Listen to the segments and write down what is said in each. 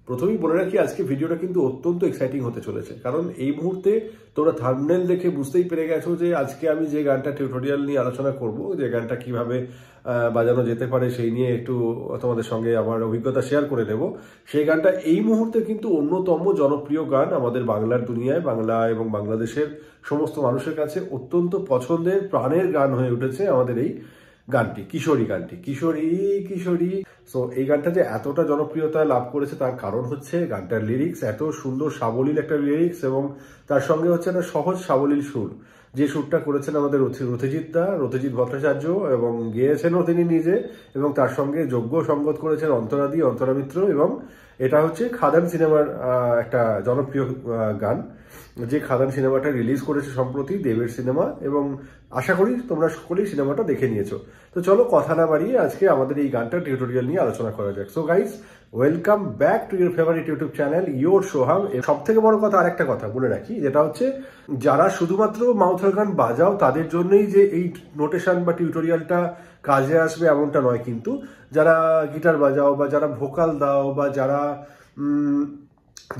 প্রথমেই বলে রাখি আজকে ভিডিওটা কিন্তু অত্যন্ত এক্সাইটিং হতে চলেছে, কারণ এই মুহূর্তে তোমরা থাম্বনেল দেখে বুঝতেই পেরে গেছো যে আজকে আমি যে গানটা টিউটোরিয়াল নিয়ে আলোচনা করব, যে গানটা কিভাবে বাজানো যেতে পারে সেই নিয়ে একটু তোমাদের সঙ্গে আমার অভিজ্ঞতা শেয়ার করে দেব। সেই গানটা এই মুহূর্তে কিন্তু অন্যতম জনপ্রিয় গান আমাদের বাংলার দুনিয়ায়, বাংলা এবং বাংলাদেশের সমস্ত মানুষের কাছে অত্যন্ত পছন্দের প্রাণের গান হয়ে উঠেছে আমাদের এই গানটি, কিশোরী গানটি, কিশোরী কিশোরী। সো এই গানটা যে এতটা জনপ্রিয়তা লাভ করেছে তার কারণ হচ্ছে গানটার লিরিক্স, এত সুন্দর সাবলীল একটা লিরিক্স, এবং তার সঙ্গে হচ্ছে একটা সহজ সাবলীল সুর, যে সুরটা করেছেন আমাদের রথিজিৎ ভট্টাচার্য, এবং গেয়েছেনও তিনি নিজে, এবং তার সঙ্গে যোগ্য সঙ্গত করেছেন অন্তরা মিত্র। এবং এটা হচ্ছে খাদান সিনেমার একটা জনপ্রিয় গান, যে খাদান সিনেমাটা রিলিজ করেছে সম্প্রতি, দেবের সিনেমা, এবং আশা করি তোমরা সকলেই সিনেমাটা দেখে নিয়েছো। তো চলো কথা না বাড়িয়ে আজকে আমাদের এই গানটা টিউটোরিয়াল নিয়ে আলোচনা করা যাক। So guys, welcome back to your favourite YouTube channel your Soham. সব থেকে বড় কথা আরেকটা কথা বলে রাখি, যেটা হচ্ছে যারা শুধুমাত্র মাউথ অর্গান বাজাও তাদের জন্যই যে এই নোটেশন বা টিউটোরিয়ালটা কাজে আসবে এমনটা নয়, কিন্তু যারা গিটার বাজাও বা যারা ভোকাল দাও বা যারা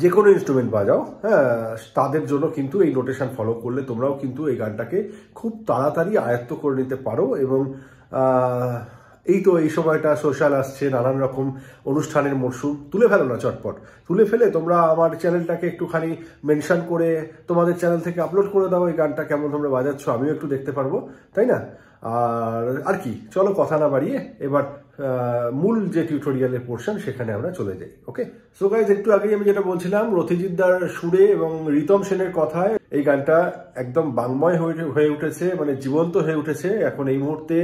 যে কোনো ইনস্ট্রুমেন্ট বাজাও, হ্যাঁ, তাদের জন্য কিন্তু এই নোটেশন ফলো করলে তোমরাও কিন্তু এই গানটাকে খুব তাড়াতাড়ি আয়ত্ত করে নিতে পারো। এবং এই সময়টা সোশ্যাল আসছে, নানান রকম অনুষ্ঠানের মরশুম, তুলে ফেলো না চটপট, তুলে ফেলে তোমরা আমার চ্যানেলটাকে একটুখানি মেনশন করে তোমাদের চ্যানেল থেকে আপলোড করে দাও এই গানটা কেমন তোমরা বাজাচ্ছ, আমিও একটু দেখতে পারবো, তাই না? আর কি, চলো কথা না বাড়িয়ে এবার মূল যে টিউটোরিয়ালের পোর্শন সেখানে আমরা চলে যাই। ওকে, সো গাইজ, একটু আগেই আমি যেটা বলছিলাম, রথিজিৎদার সুরে এবং রিতম সেনের কথায় এই গানটা একদম বাংময় হয়ে উঠেছে, মানে জীবন্ত হয়ে উঠেছে এখন এই মুহূর্তে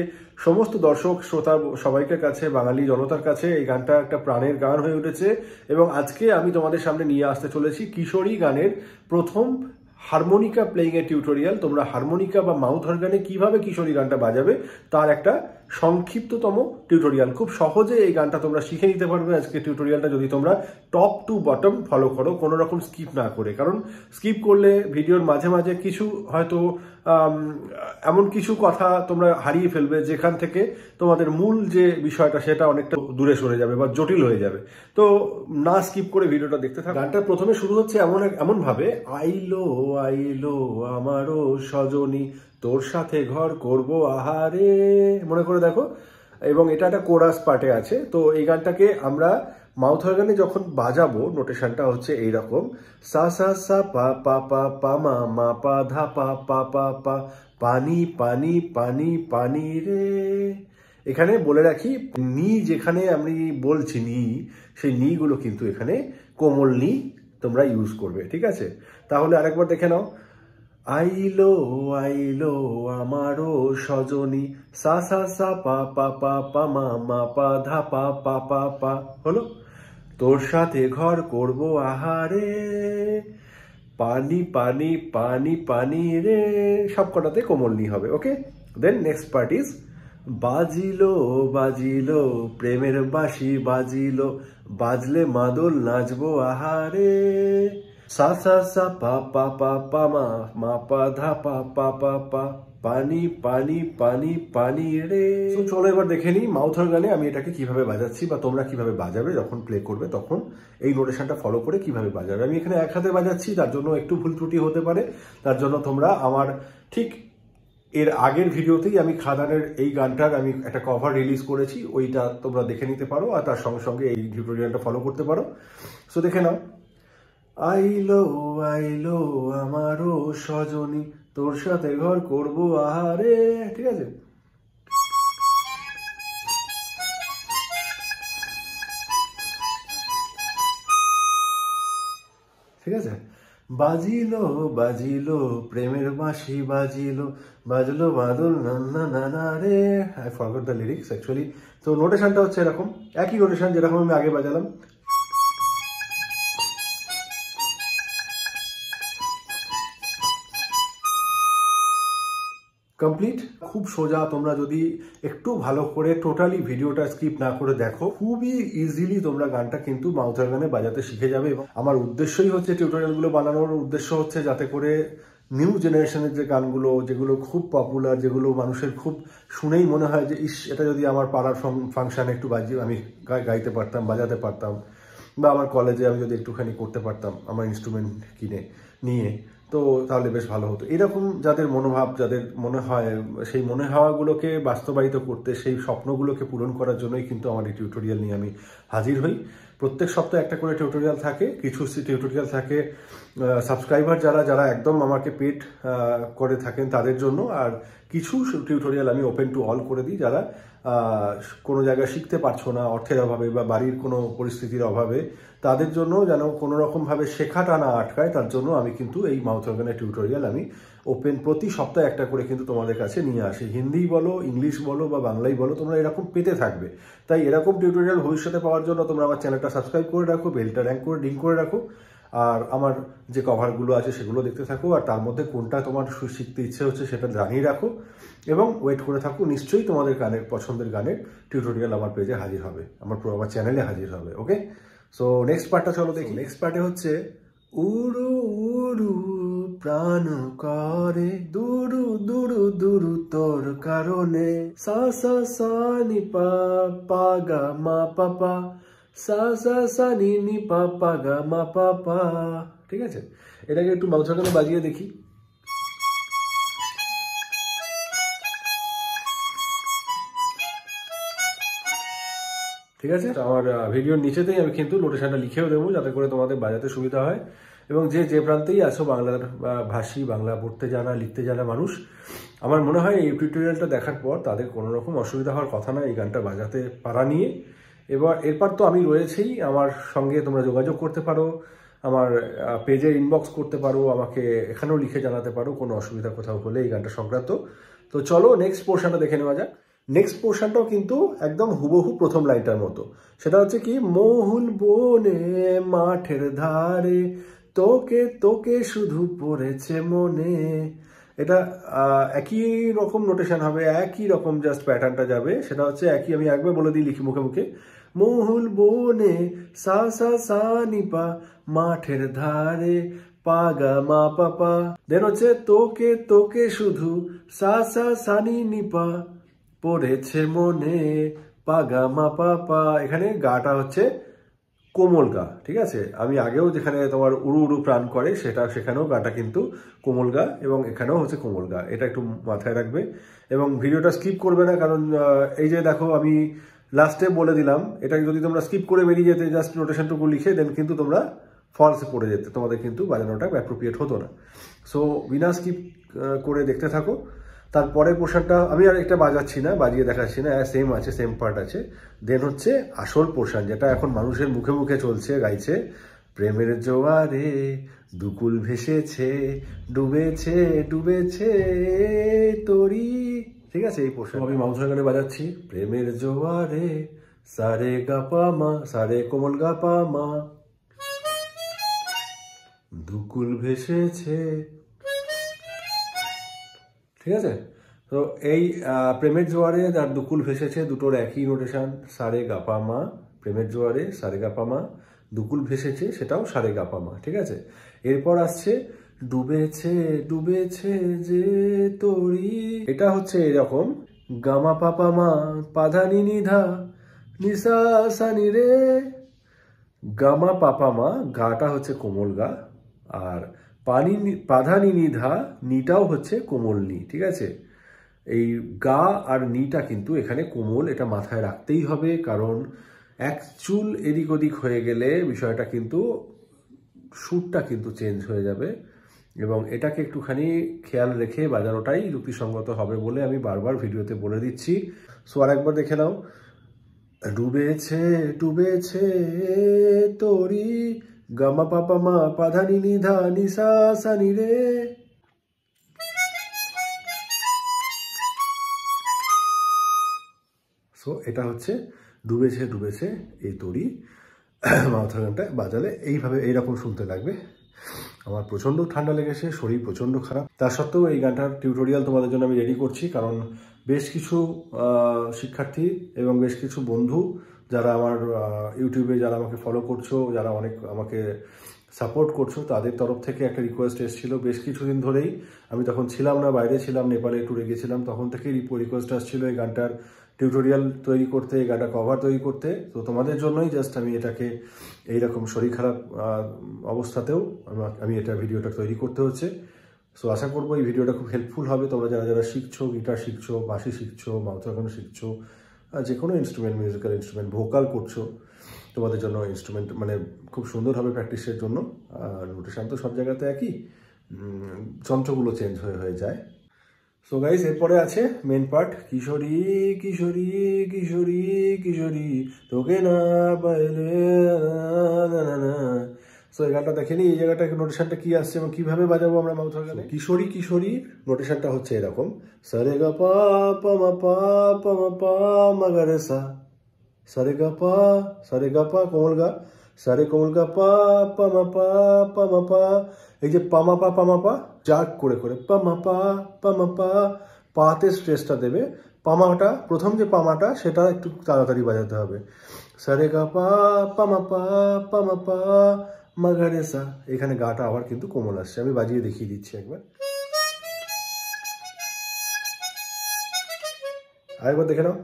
সমস্ত দর্শক শ্রোতা সবাইকার কাছে, বাঙালি জনতার কাছে এই গানটা একটা প্রাণের গান হয়ে উঠেছে। এবং আজকে আমি তোমাদের সামনে নিয়ে আসতে চলেছি কিশোরী গানের প্রথম হারমোনিকা প্লেইং এর টিউটোরিয়াল। তোমরা হারমোনিকা বা মাউথ অর্গানে কিভাবে কিশোরী গানটা বাজাবে তার একটা সংক্ষিপ্ততম টিউটোরিয়াল। খুব সহজে এই গানটা তোমরা শিখে নিতে পারবে আজকে টিউটোরিয়ালটা, যদি তোমরা টপ টু বটম ফলো করো, কোনো রকম স্কিপ না করে। কারণ স্কিপ করলে ভিডিওর মাঝে মাঝে কিছু হয়তো এমন কিছু কথা তোমরা হারিয়ে ফেলবে যেখান থেকে তোমাদের মূল যে বিষয়টা সেটা অনেকটা দূরে সরে যাবে বা জটিল হয়ে যাবে। তো না স্কিপ করে ভিডিওটা দেখতে থাকো। গানটা প্রথমে শুরু হচ্ছে এমন ভাবে, আইলো আইলো আমারও সজনী, তোর সাথে ঘর করব আহারে, মনে করে দেখো। এবং এটা একটা কোরাস পার্টে আছে। তো এই গানটাকে আমরা মাউথ অর্গানে যখন বাজাবো, নোটেশনটা হচ্ছে এইরকম, সা সা সা পা পা পা পা মা মা পা ধা পা পা পা পা, পানি পানি পানি পানি রে। এখানে বলে রাখি, নি যেখানে আমি বলছি নি, সেই নি গুলো কিন্তু এখানে কোমল নি তোমরা ইউজ করবে, ঠিক আছে? তাহলে আরেকবার দেখে নাও, আইলো আইলো আমারও সজনী, সা সা সা পা পা পা পা মা মা পা ধা পা পা পা পা, হলো? তোর সাথে ঘর করব আহারে, পানি পানি পানি পানি রে, সব কটাতে কোমল নি হবে। ওকে, দেন নেক্সট পার্ট ইজ, বাজিলো বাজিলো প্রেমের বাঁশি বাজিলো, বাজলে মাদল নাচবো আহারে, সা সা সা পা পা পা পা মা মা পা ধা পা পা পা পা, পানি পানি পানি পানি রে। তো চলো এবার দেখে নিই মাউথ অর্গানে আমি এটাকে কিভাবে বাজাচ্ছি, বা তোমরা কিভাবে বাজাবে যখন প্লে করবে, তখন এই নোটেশনটা ফলো করে কিভাবে বাজাবে। আমি এখানে এক হাতে বাজাচ্ছি, তার জন্য একটু ভুল ত্রুটি হতে পারে। তার জন্য তোমরা আমার ঠিক এর আগের ভিডিওতেই আমি খাদানের এই গানটার আমি একটা কভার রিলিজ করেছি, ওইটা তোমরা দেখে নিতে পারো, আর তার সঙ্গে সঙ্গে এই টিউটোরিয়ালটা ফলো করতে পারো। সো দেখে নাও, আইলো আইলো আমারও সজনী, তোর সাথে ঘর করব আহারে, ঠিক আছে? ঠিক আছে, বাজিলো বাজিলো প্রেমের বাঁশি বাজিলো, বাজলো বাদল নান্না নানা রে। I forgot the lyrics actually. তো নোটেশনটা হচ্ছে এরকম, একই নোটেশন যেরকম আমি আগে বাজালাম। কমপ্লিট, খুব সোজা। তোমরা যদি একটু ভালো করে টোটালি ভিডিওটা স্কিপ না করে দেখো, খুবই ইজিলি তোমরা গানটা কিন্তু মাউথ অর্গানে বাজাতে শিখে যাবে। এবং আমার উদ্দেশ্যই হচ্ছে, টিউটোরিয়ালগুলো বানানোর উদ্দেশ্য হচ্ছে যাতে করে নিউ জেনারেশনের যে গানগুলো, যেগুলো খুব পপুলার, যেগুলো মানুষের খুব শুনেই মনে হয় যে ইস, এটা যদি আমার পাড়ার ফাংশানে একটু আমি গাইতে পারতাম, বাজাতে পারতাম, বা আমার কলেজে আমি যদি একটুখানি করতে পারতাম আমার ইনস্ট্রুমেন্ট কিনে নিয়ে, তো তাহলে বেশ ভালো হতো। এরকম যাদের মনোভাব, যাদের মনে হয়, সেই মনে হওয়াগুলোকে বাস্তবায়িত করতে, সেই স্বপ্নগুলোকে পূরণ করার জন্যই কিন্তু আমার এই টিউটোরিয়াল নিয়ে আমি হাজির হই। প্রত্যেক সপ্তাহে একটা করে টিউটোরিয়াল থাকে, কিছু টিউটোরিয়াল থাকে সাবস্ক্রাইবার যারা একদম আমাকে পেড করে থাকেন তাদের জন্য, আর কিছু টিউটোরিয়াল আমি ওপেন টু অল করে দিই যারা কোনো জায়গায় শিখতে পারছো না অর্থের অভাবে বা বাড়ির কোনো পরিস্থিতির অভাবে, তাদের জন্য যেন কোনো রকমভাবে শেখাটা না আটকায়, তার জন্য আমি কিন্তু এই মাউথ অর্গানের টিউটোরিয়াল আমি ওপেন প্রতি সপ্তাহে একটা করে কিন্তু তোমাদের কাছে নিয়ে আসি। হিন্দি বলো, ইংলিশ বলো বা বাংলাই বলো, তোমরা এরকম পেতে থাকবে। তাই এরকম টিউটোরিয়াল ভবিষ্যতে পাওয়ার জন্য তোমরা আমার চ্যানেলটা সাবস্ক্রাইব করে রাখো, বেলটা ডিং করে রাখো, আর আমার যে কভারগুলো আছে সেগুলো দেখতে থাকো, আর তার মধ্যে কোনটা তোমার শিখতে ইচ্ছে হচ্ছে সেটা জানিয়ে রাখো, এবং ওয়েট করে থাকো। নিশ্চয়ই তোমাদের পছন্দের গানের টিউটোরিয়াল আমার পেজে হাজির হবে, আমার চ্যানেলে হাজির হবে। ওকে, সো নেক্সট পার্টটা চলো দেখি। নেক্সট পার্টে হচ্ছে উড়ু উড়ু প্রাণ করে দুরু দুরু দুরু তোর কারণে, সা সা সা নি পা পা গা মা পা পা, সা সা সা নি নি পা পা গা মা পা পা। ঠিক আছে, এটাকে একটু মাউথ অর্গানে বাজিয়ে দেখি। ঠিক আছে, আমার ভিডিওর নিচেতেই আমি কিন্তু নোটেশনটা লিখেও দেবো যাতে করে তোমাদের বাজাতে সুবিধা হয়, এবং যে প্রান্তেই আছো বাংলার ভাষী, বাংলা পড়তে জানা লিখতে জানা মানুষ, আমার মনে হয় এই টিউটোরিয়ালটা দেখার পর তাদের কোনো রকম অসুবিধা হওয়ার কথা না এই গানটা বাজাতে পারা নিয়ে। এরপর তো আমি রয়েছেই, আমার সঙ্গে তোমরা যোগাযোগ করতে পারো, আমার পেজে ইনবক্স করতে পারো, আমাকে এখানেও লিখে জানাতে পারো কোনো অসুবিধা কোথাও হলে এই গানটা সংক্রান্ত। তো চলো নেক্সট পোর্শনটা দেখে নেওয়া যাক। নেক্সট পোর্শনটাও কিন্তু একদম হুবহু প্রথম লাইনটার মতো। সেটা হচ্ছে কি, মহুল বনে মাঠের ধারে তোকে তোকে শুধু পড়েছে মনে। এটা একই রকম নোটেশন হবে, একই রকম জাস্ট প্যাটার্নটা যাবে। সেটা হচ্ছে একই, আমি একবার বলে দিই লিখি মুখে মুখে, মহুল বনে সা সা সা নি পা মাঠের ধারে পা গা মা পা পা, দেন হচ্ছে তোকে তোকে শুধু সা সা সা নি নি পা পড়েছে মনে পা গা মা পা পা। এখানে গাটা হচ্ছে কোমল গা। ঠিক আছে, আমি আগেও যেখানে তোমার উড়ু উড়ু প্রাণ করে সেখানেও গাটা কিন্তু কোমল গা, এবং এখানেও হচ্ছে কোমল গা। এটা একটু মাথায় রাখবে এবং ভিডিওটা স্কিপ করবে না, কারণ এই যে দেখো আমি লাস্টে বলে দিলাম, এটা যদি তোমরা স্কিপ করে বেরিয়ে যেতে জাস্ট নোটেশনটুকু লিখে, দেন কিন্তু তোমরা ফলসে পড়ে যেতে, তোমাদের কিন্তু বাজানোটা অ্যাপ্রোপ্রিয়েট হতো না। সো বিনা স্কিপ করে দেখতে থাকো। তারপরের পোর্শনটা আমি আর একটা বাজাচ্ছি না, বাজিয়ে দেখাচ্ছি না, সেম আছে, সেম পার্ট আছে। দেন হচ্ছে আসল পোর্শন, যেটা এখন মানুষের মুখে মুখে চলছে, গাইছে, প্রেমের জোয়ারে দুকুল ভেসেছে ডুবেছে ডুবেছে তোরি। ঠিক আছে, এই পোর্শন আমি মাউথ অর্গানে বাজাচ্ছি। প্রেমের জোয়ারে সারে গা পা মা, সারে কোমল গা পা মা, দুকুল ভেসেছে। ঠিক আছে, তো এই প্রেমের জোয়ারে আর দুকুল ভেসেছে দুটোর একই নোটেশন, সারে গাপা মা। প্রেমের জোয়ারে সারে গাপা মা, দুকুল ভেসেছে সেটাও সারে গাপা মা। ঠিক আছে, এরপর আসছে ডুবেছে ডুবেছে যে তোরি, এটা হচ্ছে এরকম, গামা পাপা মা পাধানি নিধা নিসা সানি রে। গামা পাপা মা, গাটা হচ্ছে কোমল গা, আর পাধানি নিধা নিটাও হচ্ছে কোমল নি। ঠিক আছে, এই গা আর নিটা কিন্তু এখানে কোমল, এটা মাথায় রাখতেই হবে, কারণ এক চুল এদিক ওদিক হয়ে গেলে বিষয়টা কিন্তু সুরটা কিন্তু চেঞ্জ হয়ে যাবে, এবং এটাকে একটুখানি খেয়াল রেখে বাজানোটাই যুক্তিসঙ্গত হবে বলে আমি বারবার ভিডিওতে বলে দিচ্ছি। সো আর একবার দেখে নাও, ডুবেছে ডুবেছে তোরি গামা পাপা মা পাধানি নিধা নিসা সানি রে। সো এটা হচ্ছে ডুবেছে ডুবেছে এই তোরি। মাউথ অর্গানটা বাজালে এইভাবে এইরকম শুনতে লাগবে। আমার প্রচণ্ড ঠান্ডা লেগেছে, শরীর প্রচণ্ড খারাপ, তা সত্ত্বেও এই গানটার টিউটোরিয়াল তোমাদের জন্য আমি রেডি করছি, কারণ বেশ কিছু শিক্ষার্থী এবং বেশ কিছু বন্ধু যারা আমার ইউটিউবে যারা আমাকে ফলো করছো, যারা অনেক আমাকে সাপোর্ট করছো, তাদের তরফ থেকে একটা রিকোয়েস্ট এসেছিল বেশ কিছুদিন ধরেই। আমি তখন ছিলাম না, বাইরে ছিলাম, নেপালে ট্যুরে গেছিলাম, তখন থেকেই রিকোয়েস্ট আসছিল এই গানটার টিউটোরিয়াল তৈরি করতে, এই গানটা কভার তৈরি করতে। তো তোমাদের জন্যই জাস্ট আমি এটাকে এইরকম শরীর খারাপ অবস্থাতেও আমি এটা ভিডিওটা তৈরি করতে হচ্ছে। সো আশা করবো এই ভিডিওটা খুব হেল্পফুল হবে। তোমরা যারা যারা শিখছো, গিটার শিখছো, বাঁশি শিখছো, মাউথ অর্গান শিখছো, যে কোনো ইনস্ট্রুমেন্ট, মিউজিক্যাল ইনস্ট্রুমেন্ট, ভোকাল করছো, তোমাদের জন্য ইনস্ট্রুমেন্ট মানে খুব সুন্দর হবে প্র্যাকটিসের জন্য। আর নোটেশন তো সব জায়গাতে একই, যন্ত্রগুলো চেঞ্জ হয়ে হয়ে যায়। সো গাইস, এরপরে আছে মেন পার্ট, কিশোরী কিশোরী কিশোরী কিশোরী তোকে না পাইলে। সো এই গানটা দেখেনি, এই জায়গাটা নোটেশনটা কি আসছে এবং কিভাবে বাজাবো আমরা মাউথ অর্গানে। কিশোরী কিশোরী নোটেশনটা হচ্ছে এরকম, সারে গা পা পা মা পা পা মা পা মা গা রে সা, সারে গা পা কোমল গা, সারে কোমল গা পা পা মা পা। এই যে পামা পা জাগ করে করে পামা পা পাতে স্ট্রেসটা দেবে। পামাটা, প্রথম যে পামাটা সেটা একটু তাড়াতাড়ি বাজাতে হবে। সারে গা পা পামা পা মা গা রে সা। এখানে গাটা আবার কিন্তু কোমল আসছে, আমি বাজিয়ে দেখিয়ে দিচ্ছি একবার, আরেকবার দেখে নাও।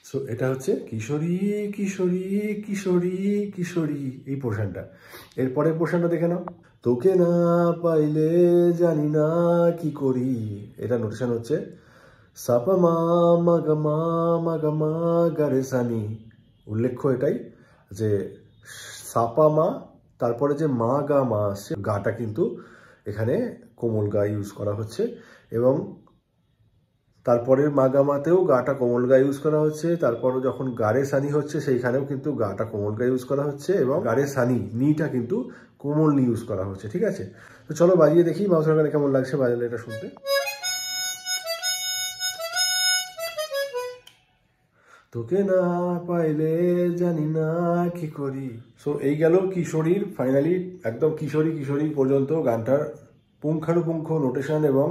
সো এটা হচ্ছে কিশোরী কিশোরী কিশোরী কিশোরী এই পোর্শনটা। এরপরের পোর্শনটা দেখে নাও, তোকে না পাইলে জানি না কি করি। এটা নোটেশন হচ্ছে সাপা মা মা গা রে সা নি। উল্লেখ্য এটাই যে সাপা মা, তারপরে যে মা আসছে, গাটা কিন্তু এখানে কোমল গা ইউজ করা হচ্ছে এবং তারপরের মাগামাতেও গাটা কোমল গা ইউজ করা হচ্ছে। তারপরও যখন গারে সানি হচ্ছে সেইখানেও কিন্তু গাটা কোমল গা ইউজ করা হচ্ছে এবং গারে সানি নিটা কিন্তু কোমল নি ইউজ করা হচ্ছে। ঠিক আছে, তো চলো বাজিয়ে দেখি মাউথ অর্গানে কেমন লাগছে বাজালে এটা শুনতে। তোকে না পাইলে জানি না কি করি। সো এই গেল কিশোরীর, ফাইনালি একদম কিশোরী কিশোরী পর্যন্ত গানটার পুঙ্খানুপুঙ্খ নোটেশন এবং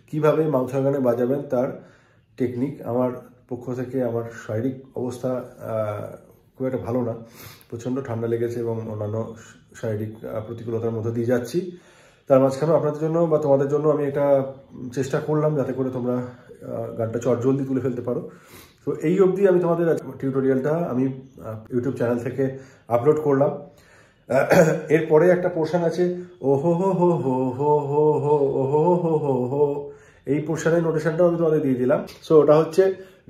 কিভাবে মাউথ অর্গানে বাজাবেন তার টেকনিক। আমার পক্ষ থেকে আমার শারীরিক অবস্থা খুব একটা ভালো না, প্রচণ্ড ঠান্ডা লেগেছে এবং অন্যান্য শারীরিক প্রতিকূলতার মধ্যে দিয়ে যাচ্ছি। তার মাঝখানেও আপনাদের জন্য বা তোমাদের জন্য আমি একটা চেষ্টা করলাম যাতে করে তোমরা গানটা চটজলদি তুলে ফেলতে পারো। তো এই অবধি আমি তোমাদের টিউটোরিয়ালটা আমি ইউটিউব চ্যানেল থেকে আপলোড করলাম। এরপরে একটা পোর্শন আছে ওহো হো হো হো হো হো হো ওহো হো হো হো, এই পোর্শনের নোটেশনটাও আমি তোমাদের দিয়ে দিলাম। সো ওটা হচ্ছে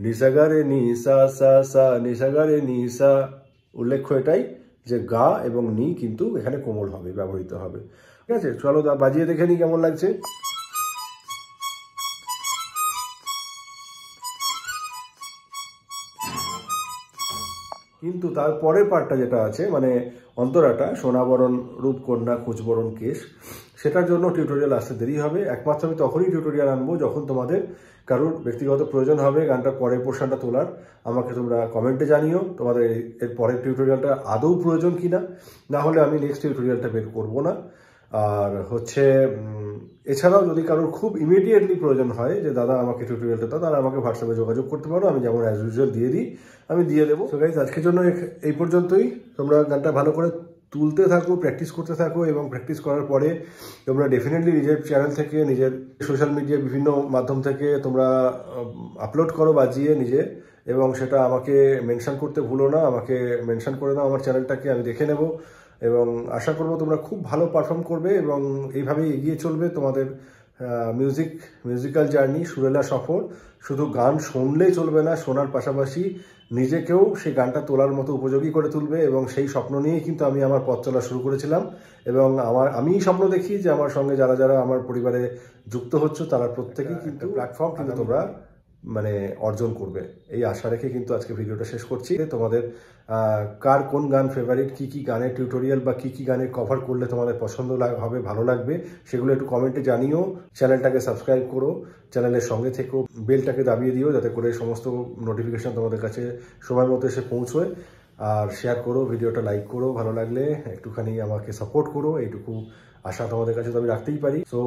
নিসাগারে নি সা সা সা, নিসাগারে নি সা। উল্লেখ্য এটাই যে গা এবং নি কিন্তু এখানে কোমল হবে, ব্যবহৃত হবে। ঠিক আছে, চলো বাজিয়ে দেখে নি কেমন লাগছে। কিন্তু তারপরের পার্টটা যেটা আছে মানে অন্তরাটা, সোনাবরণ রূপকন্যা কুচবরণ কেশ, সেটার জন্য টিউটোরিয়াল আসতে দেরি হবে। একমাত্র আমি তখনই টিউটোরিয়াল আনবো যখন তোমাদের কারোর ব্যক্তিগত প্রয়োজন হবে গানটার পরের পোর্শনটা তোলার। আমাকে তোমরা কমেন্টে জানিও তোমাদের এর পরের টিউটোরিয়ালটা আদৌ প্রয়োজন কিনা, না হলে আমি নেক্সট টিউটোরিয়ালটা বের করবো না। আর হচ্ছে এছাড়াও যদি কারোর খুব ইমিডিয়েটলি প্রয়োজন হয় যে দাদা আমাকে টিউটোরিয়ালটা দাও, তারা আমাকে হোয়াটসঅ্যাপে যোগাযোগ করতে পারো, আমি যেমন অ্যাজ ইউজুয়াল দিয়ে দিই, আমি দিয়ে দেবো। সো গাইস, আজকের জন্য এই পর্যন্তই। তোমরা গানটা ভালো করে তুলতে থাকো, প্র্যাকটিস করতে থাকো এবং প্র্যাকটিস করার পরে তোমরা ডেফিনেটলি নিজের চ্যানেল থেকে, নিজের সোশ্যাল মিডিয়া বিভিন্ন মাধ্যম থেকে তোমরা আপলোড করো বাজিয়ে নিজে, এবং সেটা আমাকে মেনশন করতে ভুলো না। আমাকে মেনশন করে দাও আমার চ্যানেলটাকে, আমি দেখে নেব এবং আশা করবো তোমরা খুব ভালো পারফর্ম করবে এবং এইভাবেই এগিয়ে চলবে তোমাদের মিউজিক্যাল জার্নি, সুরেলা সফর। শুধু গান শুনলেই চলবে না, শোনার পাশাপাশি নিজেকেও সেই গানটা তোলার মতো উপযোগী করে তুলবে এবং সেই স্বপ্ন নিয়েই কিন্তু আমি আমার পথ চলা শুরু করেছিলাম। এবং আমি স্বপ্ন দেখি যে আমার সঙ্গে যারা যারা আমার পরিবারে যুক্ত হচ্ছ তারা প্রত্যেকেই কিন্তু প্ল্যাটফর্ম কিন্তু তোমরা মানে অর্জন করবে, এই আশা রেখে কিন্তু আজকে ভিডিওটা শেষ করছি। তোমাদের কার কোন গান ফেভারিট, কি কি গানের টিউটোরিয়াল বা কি কি গানের কভার করলে তোমাদের পছন্দ হবে, ভালো লাগবে, সেগুলো একটু কমেন্টে জানিও। চ্যানেলটাকে সাবস্ক্রাইব করো, চ্যানেলের সঙ্গে থেকো, বেলটাকে দাবিয়ে দিও যাতে করে সমস্ত নোটিফিকেশন তোমাদের কাছে সময় মতো এসে পৌঁছয়। আর শেয়ার করো, ভিডিওটা লাইক করো, ভালো লাগলে একটুখানি আমাকে সাপোর্ট করো, এইটুকু আশা তোমাদের কাছে তো আমি রাখতেই পারি। সো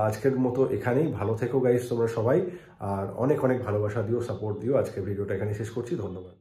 আজকের মতো এখানেই, ভালো থেকো গাইস তোমরা সবাই, আর অনেক অনেক ভালোবাসা দিও, সাপোর্ট দিও। আজকের ভিডিওটা এখানে শেষ করছি, ধন্যবাদ।